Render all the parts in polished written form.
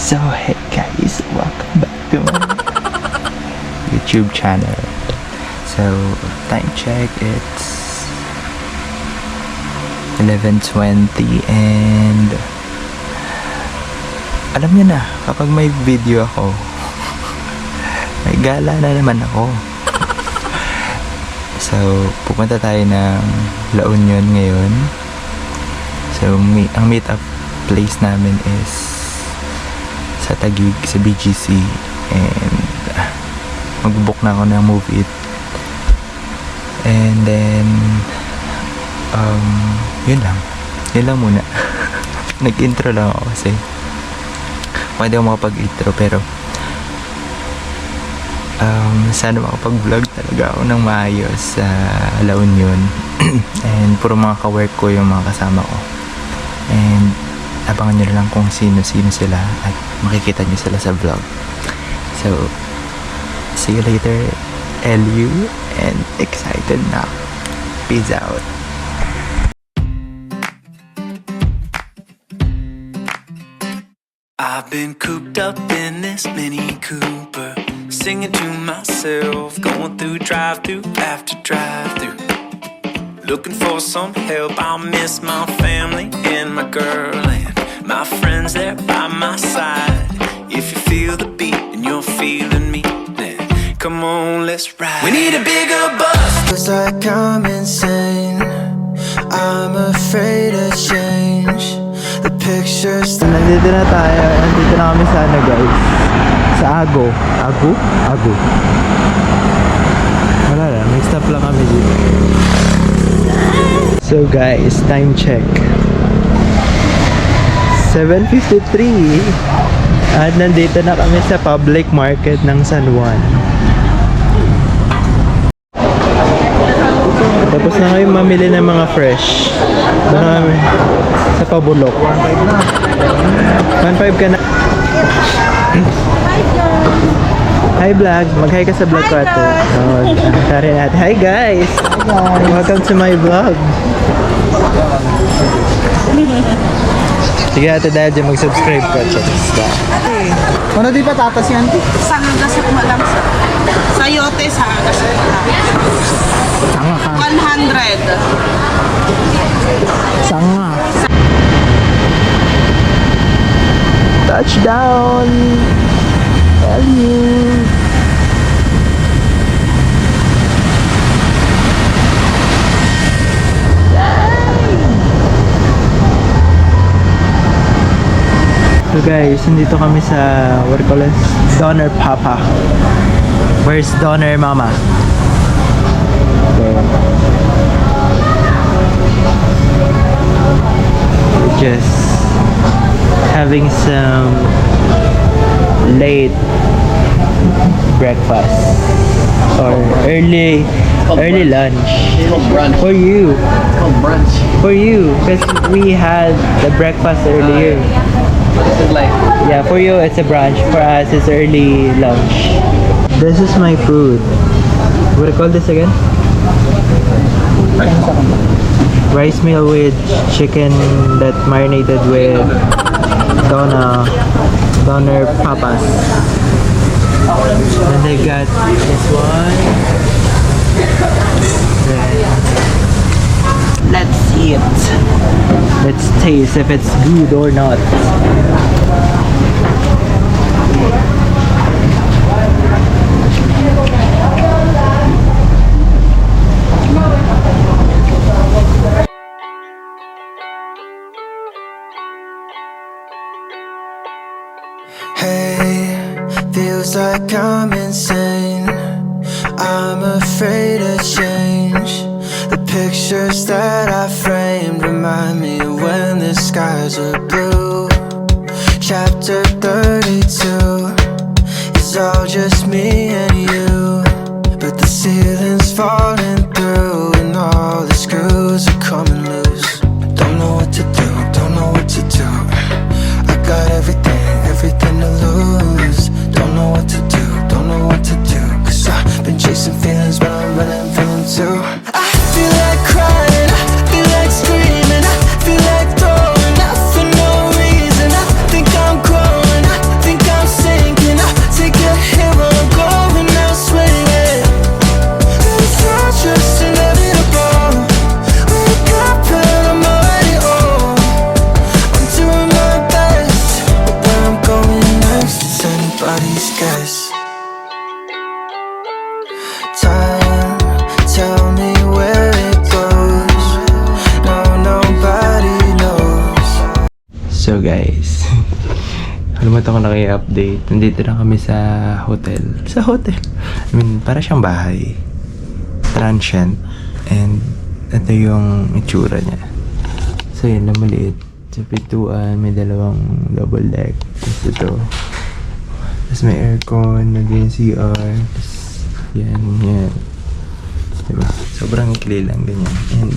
So hey guys, welcome back to my YouTube channel. So time check, it's 11:20 and alam niyo na, kapag may video ako, may gala na naman ako. So pupunta tayo ng La Union ngayon. So ang meet up place namin is sa Taguig, sa BGC, and mag-book na ako ng Move It, and then yun lang muna. Nag-intro lang ako kasi pwede ako makapag-intro, pero sana makapag-vlog talaga ako ng maayos sa La Union. And puro mga ka-work ko yung mga kasama ko, and abangan nyo lang kung sino-sino sila at makikita nyo sila sa vlog. So, see you later, LU, and excited na. Peace out. I've been cooped up in this Mini Cooper, singing to myself, going through drive-through after drive-through, looking for some help. I miss my family and my girl and my friends there by my side. If you feel the beat and you're feeling me, then come on, let's ride. We need a bigger bus. Feels like I'm insane. I'm afraid to change the pictures. Nandito na tayo. Nandito na kami sa guys. Sa Ago. Ago. Wala lang. Next stop lang kami dito. So guys, time check. 7:53 at nandito na kami sa public market ng San Juan. Tapos na kayo mamili ng mga fresh. Doon na kami sa Pabulok. 1.5 ka na. Hi vlog, mag-hi ka sa vlog ko ato. Tari natin. Hi guys! Welcome to my vlog. Sige ate, dahil dyan mag-subscribe ka. Ano di patatas yan? Sanga gasat mo lang sa sayote, sanga gasat mo lang. Sanga ka. 100. Sanga. Touchdown! LU! So guys, nandito kami sa what do you call this? Donner Papa. Where's Donner Mama? Okay. We're just having some late breakfast or early lunch. For you. For you, because we had the breakfast earlier. This is like Yeah, for you it's a brunch. For us it's early lunch. This is my food. What do you call this again? Rice meal with chicken that marinated with Donner Papas. And they got this one. Then let's eat. Let's taste if it's good or not. Hey, feels like I'm insane. I'm afraid to change the pictures that I framed. Remind me of when the skies were blue. Chapter 32 is all just me and you, but the ceiling's falling through and all the screws are coming loose. Don't know what to do, don't know what to do. I got everything to lose. Don't know what to do, don't know what to do. Cause I've been chasing feelings, but I'm running from them too. I feel like crying, I feel like screaming, I feel like throwing up for no reason. I think I'm growing, I guys. Kalimutan ko na kayo update. Nandito na kami sa hotel. Sa hotel. I mean, para siyang bahay. Transient. And ito yung itsura niya. So yun, na maliit. Sa pintuan, may dalawang double deck. Tapos ito. Tapos may aircon, naging CR. Tapos yan. Diba? Sobrang ikli lang, ganyan. And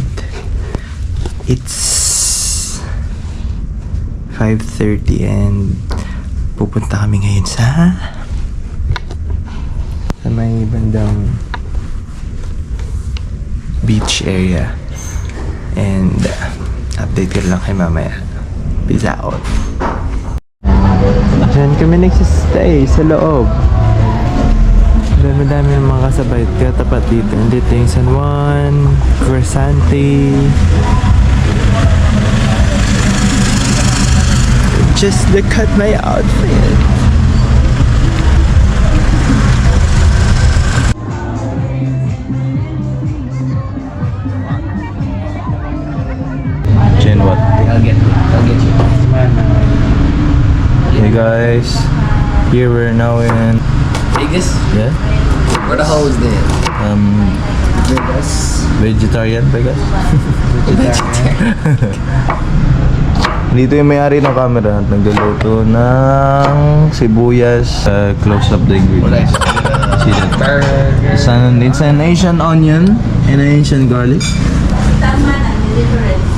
it's 5:30 and pupunta kami ngayon sa may bandang beach area. And update ko lang kay mamaya. Peace out. Diyan kami nagsistay sa loob. Dami ng mga kasabay kaya tapat dito. Nandito yung San Juan, Crescente. Just look at my outfit. Jen, what? I'll get you. Hey guys, here we're now in Vegas? yeah, Where the hell is that? vegetarian Vegas. Dito yung may-ari ng camera at nagluluto ng sibuyas. Close up the ingredients. See that? It's an Asian onion and an Asian garlic.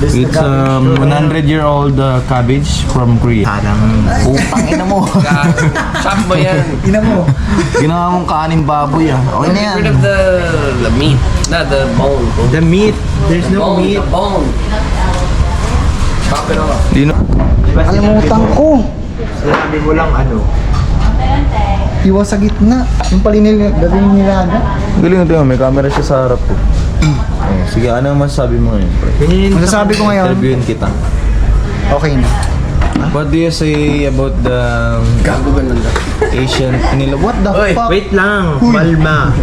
It's 100-year-old cabbage from Korea. Parang upang ina mo. Chop mo yan. Ina mo. Ginawa mong kanin baboy ah. Okay na yan. Get rid of the meat, not the bone. The meat. There's no meat. The bone. Chop it off. Dino. Kalimutan ko. Sabi mo lang ano. Iwas sa gitna. Yung palinil, dating nilaga. Galing ito, may camera siya sa harap ko. Oh, sige, ano ang masasabi mo ngayon, pre? Masasabi ko ngayon, Interviewin kita. okay na. What do you say about the Gago ganun lang. Asian nila? What the fuck? Wait lang, Malma.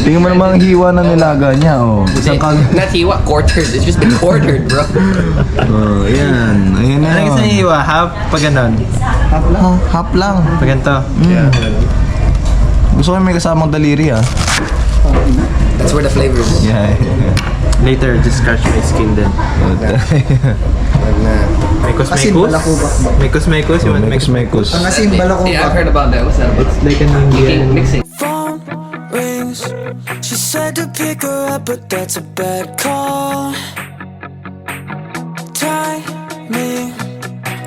Tingnan mo naman ang hiwa ng nilaga niya, oh. Isang kag... Not hiwa, quartered. It's just been quartered, bro. Oh, ayan. Ayan na Ano yun. gusto niyo iwa? Half? Pag ganon? Half lang. Pag ganito? Gusto ko yung may kasamang daliri, ah. That's where the flavor is. Yeah. Later, just scratch my skin then. Mekos Kasi mekos? balakubak ba? Mekos mekos? You want mekos? Mekos. Ang asim balako Yeah, I've ba? heard about that. What's that about? It's like an Indian. Mixing. Phone rings. She said to pick her up, but that's a bad call. Timing.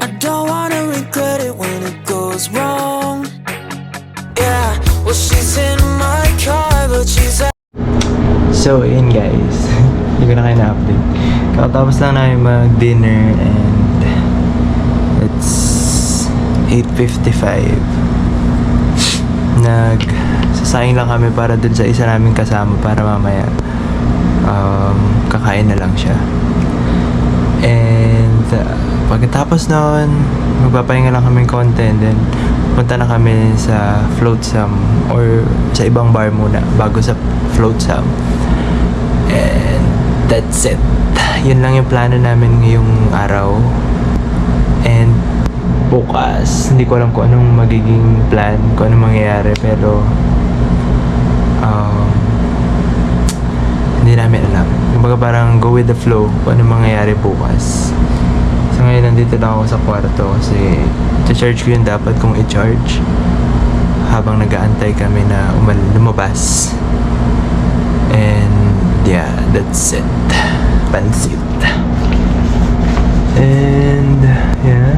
I don't wanna regret it when it goes wrong. Yeah, well, she's in my car, but she's at So, yun guys. Hindi ko na kayo na-update. Kakatapos lang namin mag-dinner and it's 8:55. Sasayang lang kami para dun sa isa naming kasama para mamaya kakain na lang siya. And pagkatapos noon, magpapahinga lang kami konti and then punta na kami sa Flotsam or sa ibang bar muna bago sa Flotsam. And that's it. Yun lang yung plano namin ngayong araw. And bukas, hindi ko alam kung anong magiging plan, kung anong mangyayari, pero hindi namin alam. Kumbaga parang go with the flow kung anong mangyayari bukas. So ngayon nandito lang ako sa kwarto kasi i-charge ko yung dapat kong i-charge habang nag-aantay kami na lumabas. And yeah, that's it. Pansit. And yeah,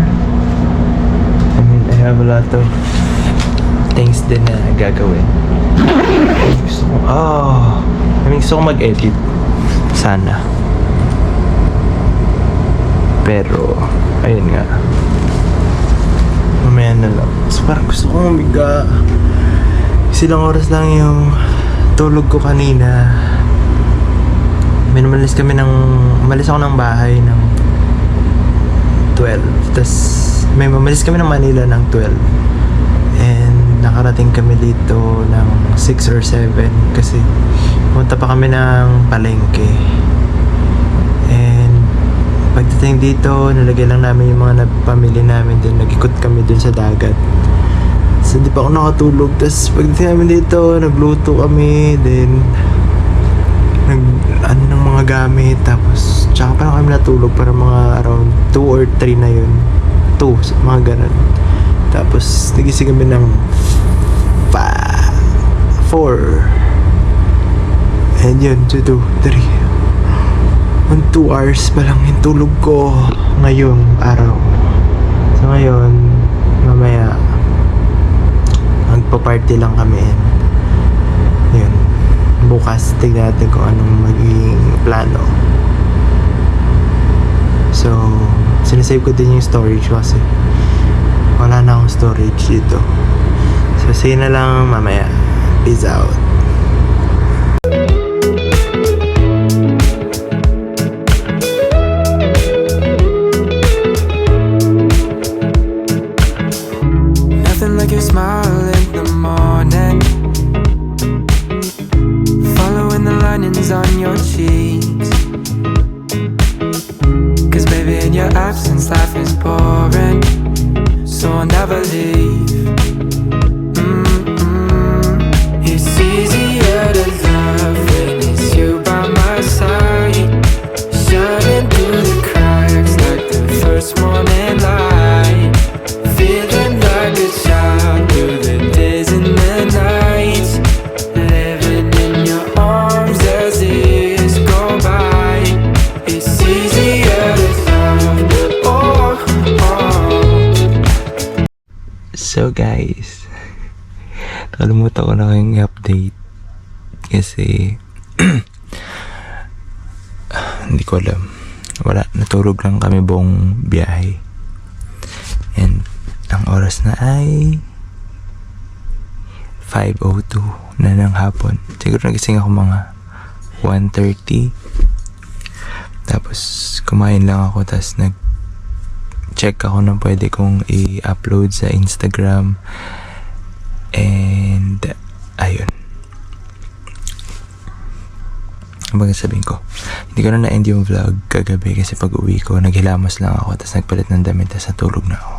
I mean, I have a lot of things din na gagawin. Gusto ko, gusto ko mag-edit. Sana. Pero, ayun nga. Mamaya na lang. So, parang gusto ko umiga. Silang oras lang yung tulog ko kanina. Umalis ako ng bahay ng 12. Tapos, umalis kami ng Manila ng 12. And, nakarating kami dito ng 6 or 7 kasi punta pa kami ng palengke. And, Pagdating dito, nalagay lang namin yung mga pamilya namin din. Nag-ikot kami dun sa dagat. So, hindi pa ako nakatulog. Tapos, pagdating namin dito, nagluto kami. Then, ano ng mga gamit. Tapos, tsaka pa lang kami natulog para mga around 2 or 3 na yun. 2, mga ganun. Tapos, nagising kami ng 4. And yun, 2, 3. 2 hours pa lang yung tulog ko ngayong araw. So ngayon, mamaya magpa-party lang kami. Yun. Bukas tignan natin kung anong magiging plano. So, sinasave ko din yung storage kasi wala na akong storage dito. So, see na lang mamaya. Peace out. Nothing like your smile in the morning, following the linings on your cheeks. 'Cause baby, in your absence life is boring, so I'll never leave. It's easier to love when it's you by my side, shining through the cracks like the first morning light. Feeling like a child through the days and the nights, living in your arms as years go by. It's easier to love. Oh, oh. So guys, nakalimutan ko na kayong i-update kasi hindi ko alam. Wala, natulog lang kami buong biyahe. And ang oras na ay 5:02 na ng hapon. Siguro nagising ako mga 1:30. Tapos kumain lang ako, tapos nag-check ako ng pwede kong i-upload sa Instagram. And ayun. Ano ba sabihin ko? Hindi ko na na-end yung vlog kagabi kasi pag uwi ko, naghilamos lang ako, tapos nagpalit ng damit, tapos natulog na ako.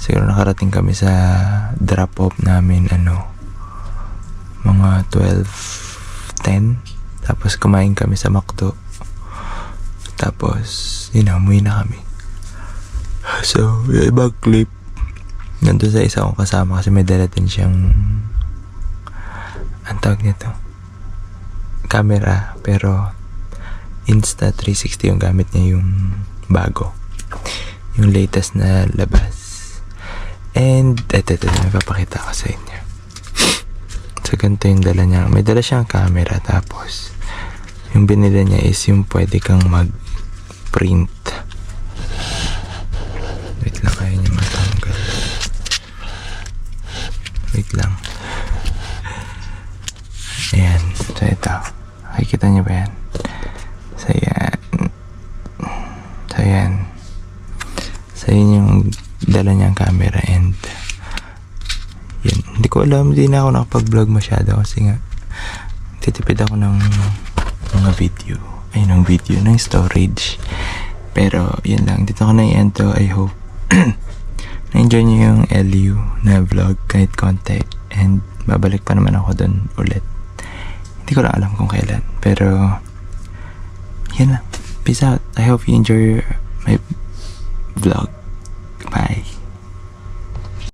Siguro nakarating kami sa drop-off namin, mga 12:10. Tapos kumain kami sa McDo. Tapos, umuwi na kami. So, yung ibang clip, nandun sa isa kong kasama kasi may dala din siyang, ang tawag nito, camera, pero Insta360 yung gamit niya, yung bago, yung latest na labas. And ito may papakita ko sa inyo. So ganito yung dala niya. May dala siyang camera, tapos yung binili niya is yung pwede kang mag-print. Wait lang, kaya niya matanggal. Wait lang. Ayan. So ito, nakikita niyo ba yan? So yan. So yan. So yun yung dala niyang camera. And yan, hindi ko alam, hindi na ako nakapag-vlog masyado kasi nga titipid ako ng mga video, ng storage. Pero yun lang, dito ko na i-end to. I hope na-enjoy niyo yung LU na vlog kahit konti, and babalik pa naman ako dun ulit. Hindi ko lang alam kung kailan, pero yan lang. Peace out. I hope you enjoy my vlog. Bye.